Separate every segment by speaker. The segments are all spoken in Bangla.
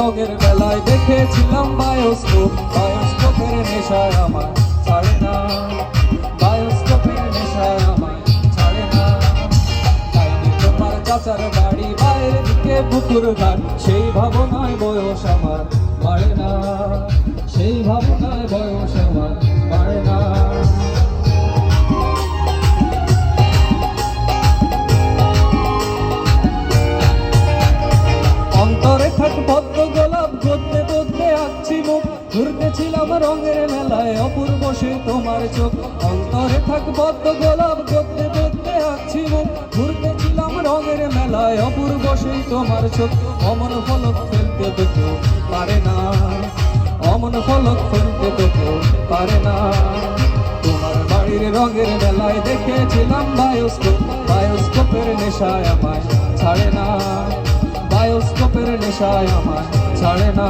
Speaker 1: রঙের বেলায় দেখেছিলাম বায়োস্কোপ, বায়োস্কোপের নেশায় আমার ছাড়ে না, বায়োস্কোপের নেশায় আমার ছাড়ে না। তাইনি তোমার চাচার বাড়ি বাইরের দিকে পুকুর ঘাট, সেই ভাবনায় বয়স আমার বাড়ে না, সেই ভাবনায় বয়স আমার বাড়ে না। অন্তরে থাক পদ্ম গোলাপ, গদ্যে গদ্যে আঁকছি মুখ, ঘুরতেছিলাম রঙের মেলায় অপূর্ব সে তোমার চোখ। অন্তরে থাক পদ্ম গোলাপ, গদ্যে গদ্যে আঁকছি মুখ, ঘুরতেছিলাম রঙের মেলায় অপূর্ব সেই তোমার চোখ। অমন ফলক ফেলতে তো কেউ পারে না, অমন ফলক ফেলতে তো কেউ পারে না। তোমার বাড়ির রঙের মেলায় দেখেছিলাম বায়োস্কোপ, বায়োস্কোপের নেশায় আমায় ছাড়ে না, বায়োস্কোপের নেশায় আমায় ছাড়ে না।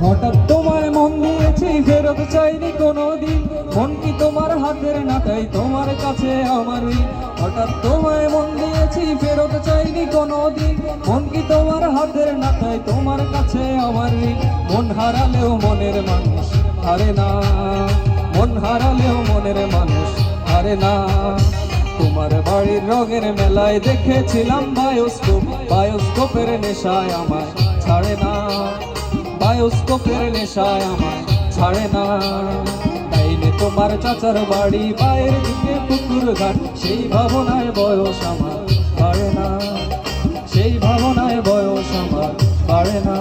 Speaker 1: হঠাৎ তোমায় মন দিয়েছি, ফেরত চাইনি কোনোদিন, মন কি তোমার হাতের নাটাই, তোমার কাছে আমার ঋণ। হঠাৎ তোমায় মন দিয়েছি, ফেরত চাইনি কোনোদিন, মন কি তোমার হাতের নাটাই, তোমার কাছে আমার ঋণ। মন হারালেও মনের মানুষ হারে না, মন হারালেও মনের মানুষ হারে না। তোমার বাড়ির রঙের মেলায় দেখেছিলাম বায়োস্কোপ, বায়োস্কোপের নেশায় আমায় ছাড়ে না, বায়োস্কোপের নেশায় আমায় ছাড়ে না। তাইলে তোমার চাচার বাড়ি বাইরের দিকে পুকুর ঘাট, সেই ভাবনায় বয়স আমার বাড়ে না, সেই ভাবনায় বয়স আমার বাড়ে না।